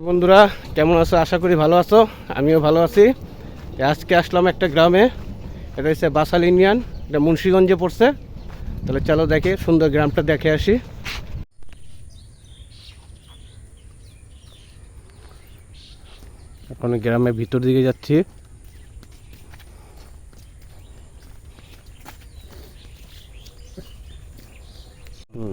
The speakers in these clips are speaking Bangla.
বন্ধুরা কেমন আছো? আশা করি ভালো আছো। আমিও ভালো আছি। আজকে আসলাম একটা গ্রামে, এটা হচ্ছে বাসাল ইউনিয়ন, এটা মুন্সিগঞ্জে পড়ছে। তাহলে চলো দেখে সুন্দর গ্রামটা দেখে আসি। এখন গ্রামের ভিতর দিকে যাচ্ছি।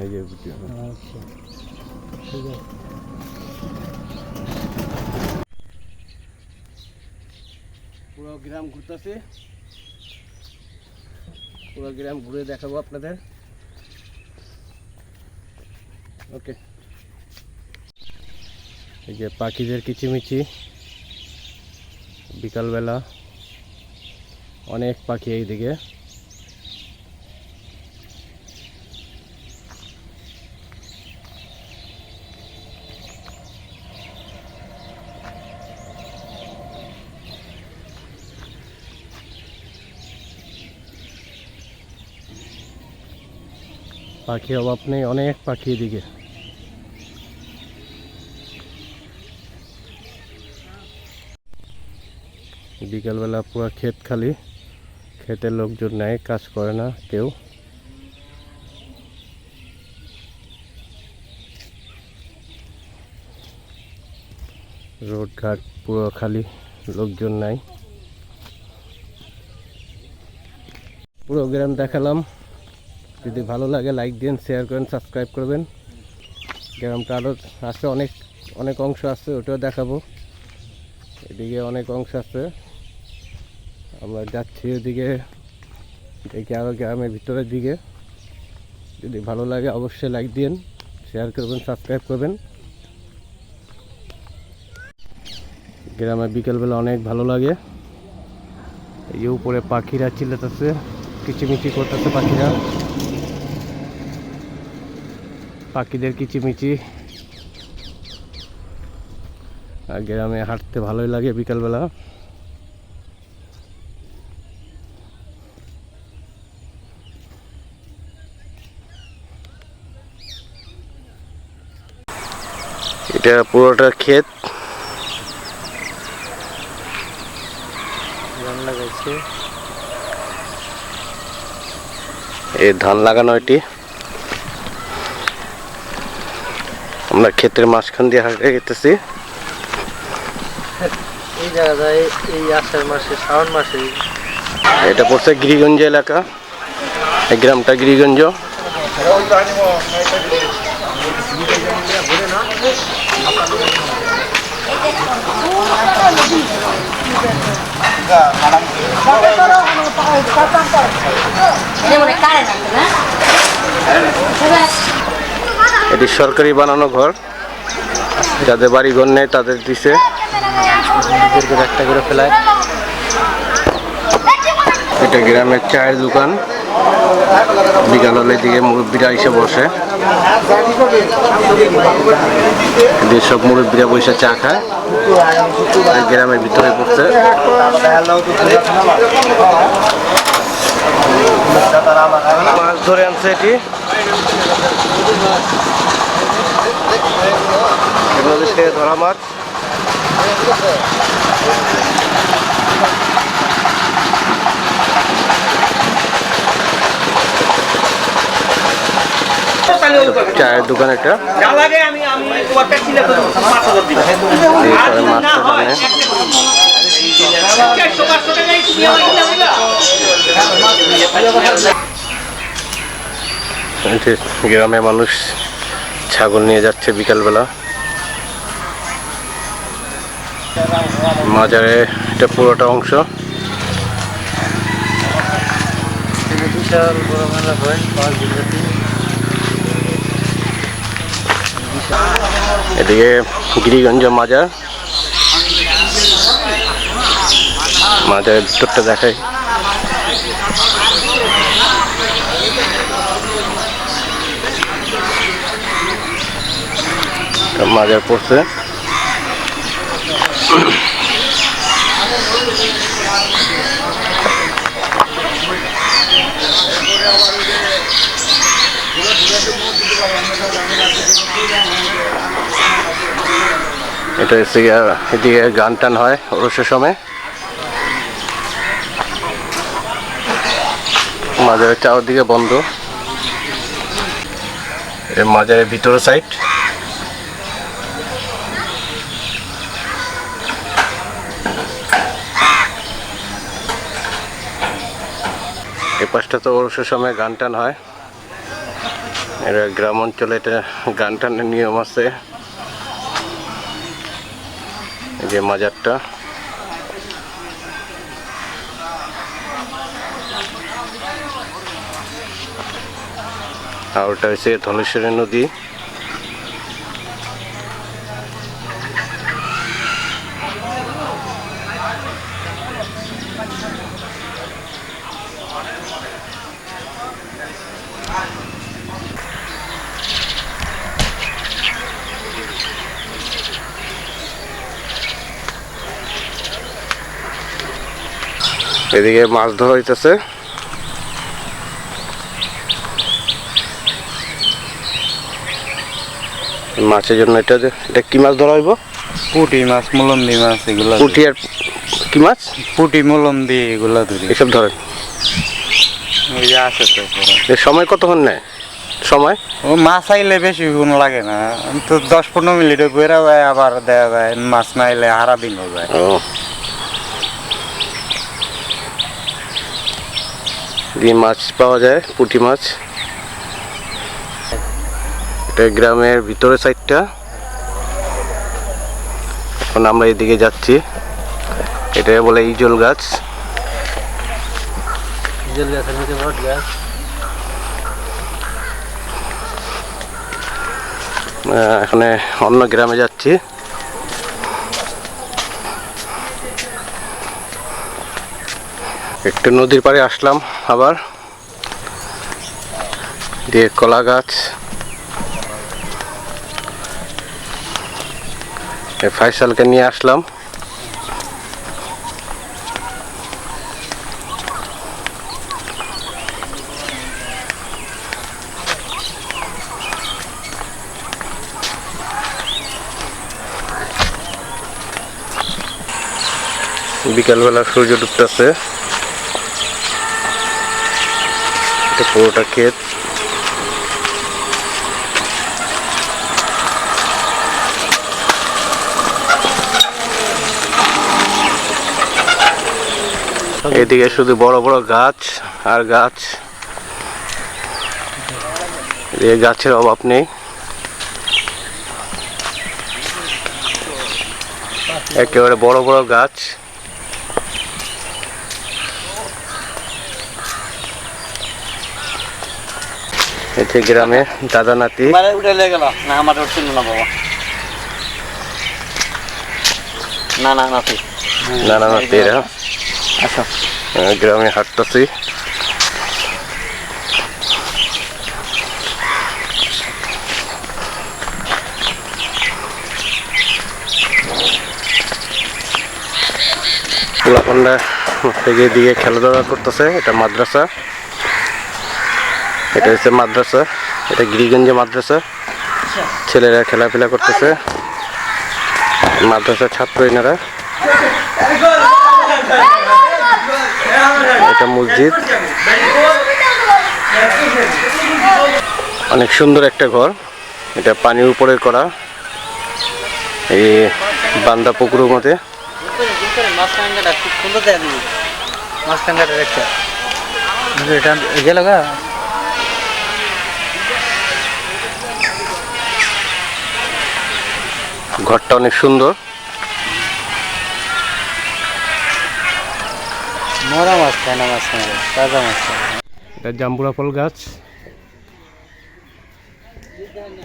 এই যে পুরো গ্রাম ঘুরতেছি, পুরো গ্রাম ঘুরে দেখাবো আপনাদের। ওকে, এই যে পাখিদের কিচিমিচি, বিকালবেলা অনেক পাখি এইদিকে। পাখির অভাব নেই, অনেক পাখি এদিকে। বিকালবেলা পুরো ক্ষেত খালি, ক্ষেতের লোকজন নেই, কাজ করে না কেউ। রোড ঘাট পুরো খালি, লোকজন নাই। পুরো গ্রাম দেখালাম। যদি ভালো লাগে লাইক দিন, শেয়ার করেন, সাবস্ক্রাইব করবেন। গ্রামটা আরও আছে, অনেক অনেক অংশ আছে, ওটাও দেখাবো। এদিকে অনেক অংশ আছে, আমরা যাচ্ছি ওদিকে, দেখি আরও গ্রামের ভিতরের দিকে। যদি ভালো লাগে অবশ্যই লাইক দিন, শেয়ার করবেন, সাবস্ক্রাইব করবেন। গ্রামে বিকেলবেলা অনেক ভালো লাগে। এই উপরে পাখিরা চিল্লাতেছে, কিচিমিচি করতেছে পাখিরা, পাখিদের কিচিমিচি। আর গ্রামে হাঁটতে ভালোই লাগে বিকালবেলা। এটা পুরোটা ক্ষেত, ধান লাগাইছে, এই ধান লাগানো। এটি আমরা ক্ষেতের মাঝখান দিয়ে হাঁটে গেতেছি। এই জায়গায় এই আষাঢ় মাসে, শ্রাবণ মাসে। এটা পড়ছে গিরিগঞ্জ এলাকা, এই গ্রামটা গিরিগঞ্জ। এটি সরকারি বানানো ঘর, যাদের বাড়ি ঘর নেই তাদের দিছে, একটা করে ফেলায়। এটা গ্রামের চায়ের দোকান, বিকাল হলে দিকে মুরব্বীরা এসে বসে, সব মুরব্বীরা বসে চা খায়। গ্রামের ভিতরে পড়ছে। মাছ ধরে আনছে, এটি নদীর থেকে ধরা মাছ। চায়ের দোকান একটা, গ্রামের মানুষ ছাগল নিয়ে যাচ্ছে বিকালবেলা। মাজারে এটা পুরোটা অংশ। বিশাল বড় মেলা হয়। এদিকে গিরিগঞ্জ মাজার, মাজারের ভিতরটা দেখাই। মাজার পড়ছে। এটা হচ্ছে এদিকে গান টান হয় ওরসের সময়। মাজারের চারদিকে বন্ধ, মাজারের ভিতরের সাইড। এই পাশটা তো ওরসের সময় গান টান হয়। এটা গ্রাম অঞ্চলে এটা গান টানের নিয়ম আছে। এই যে মাজারটা, আর ওটা হচ্ছে ধলেশ্বরী নদী। এদিকে মাছ ধরা হইতেছে। মাছের জন্য এটা কি মাছ ধরা হইব? পুঁটি মাছ, মুলন্দি মাছ, এগুলো। পুঁটি আর কি মাছ? পুঁটি, মুলন্দি, এগুলো ধরি। এসব ধরেন? ওই যে আছে তো। এর সময় কতক্ষণ নেয়? সময় ও মাছ আইলে বেশি গুণ লাগে না, তো 10-15 মিনিটে বেরা যায়, আবার দেওয়া যায়। মাছ না আইলে সারা দিন হয়ে যায়। ও, দিয়ে মাছ পাওয়া যায়, পুঁটি মাছ। এটা গ্রামের ভিতরে সাইডটা। এখন আমরা এদিকে যাচ্ছি। এটা বলে ইজল গাছ। ইজল গাছের মধ্যে বট গাছ। এখানে অন্য গ্রামে যাচ্ছি। একটু নদীর পাড়ে আসলাম আবার, দিয়ে কলা গাছ। ফাইসালকে নিয়ে আসলাম। বিকালবেলা সূর্য ডুবতেছে। এটা পুরোটা ক্ষেত। এদিকে শুধু বড় বড় গাছ আর গাছ, এদিকে গাছের অভাব নেই। একেবারে বড় বড় গাছ। এতে গ্রামে দাদা নাতি। নানা নাতি। নানা নাতিরা আচ্ছা, গ্রামে হাঁটতেছি। পোলাপান্ডা থেকে দিয়ে খেলাধুলা করতেছে। এটা মাদ্রাসা, এটা হচ্ছে মাদ্রাসা, এটা গিরিগঞ্জে মাদ্রাসা। ছেলেরা খেলাফেলা করতেছে, মাদ্রাসার ছাত্র এনারা। এটা মসজিদ, অনেক সুন্দর একটা ঘর। এটা পানির উপরে করা, এই বান্দা পুকুরের মধ্যে। ঘরটা অনেক সুন্দর। মরা মাছ খায় না, মাছ খায়, তাজা মাছ খায়। এটা জাম্বুরা ফল গাছ,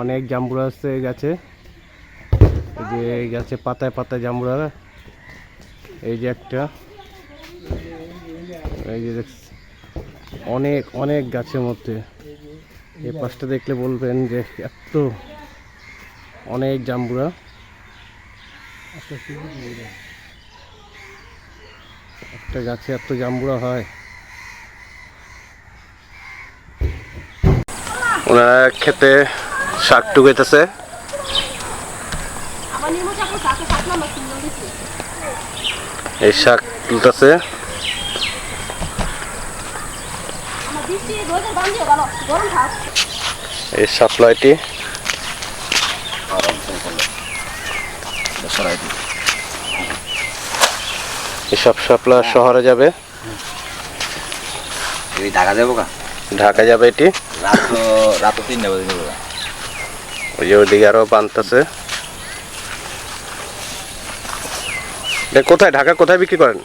অনেক জাম্বুরা আছে এই গাছে। এই যে এই গাছে পাতায় পাতায় জাম্বুরা। এই যে একটা, এই যে অনেক অনেক গাছের মধ্যে। এই পাশটা দেখলে বলবেন যে এত অনেক জাম্বুরা। একটা গাছে এত জাম্বুরা হয়। ওনারা খেতে শাক টুকাইতেছে। এই শাক তুলতেছে। এই সাপ্লাইটি এসব সাপ্লাই শহরে যাবে, ঢাকা যাবো কা ঢাকা যাবে এটি। রাত 3টা বাজে যাবো। ওই যে ওইদিকে আরো বানতেছে। কোথায় ঢাকা কোথায় বিক্রি করেন?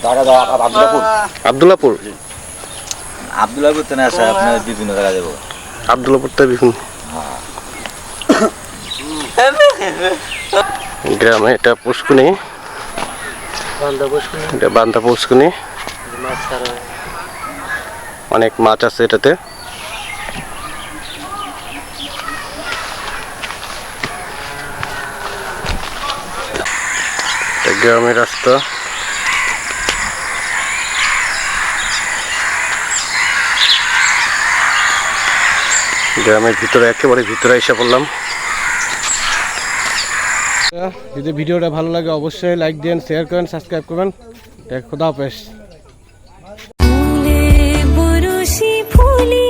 ঢাকা আব্দুল্লাপুর। আব্দুল্লাপুর। আব্দুল্লাপুর তো না আছে আপনার বিভিন্ন জায়গা যাবো। আব্দুল্লাপুর তো বিভিন্ন গ্রামে। এটা পুষ্কুনি, এটা বান্দা পুষ্কুনি। অনেক মাছ আছে এটাতে। গ্রামের রাস্তা। গ্রামের ভিতরে একেবারে ভিতরে এসে পড়লাম। যদি ভিডিওটা ভালো লাগে অবশ্যই লাইক দেন, শেয়ার করেন, সাবস্ক্রাইব করবেন। খোদা হাফেজ। ফুলে বরশি ফুলি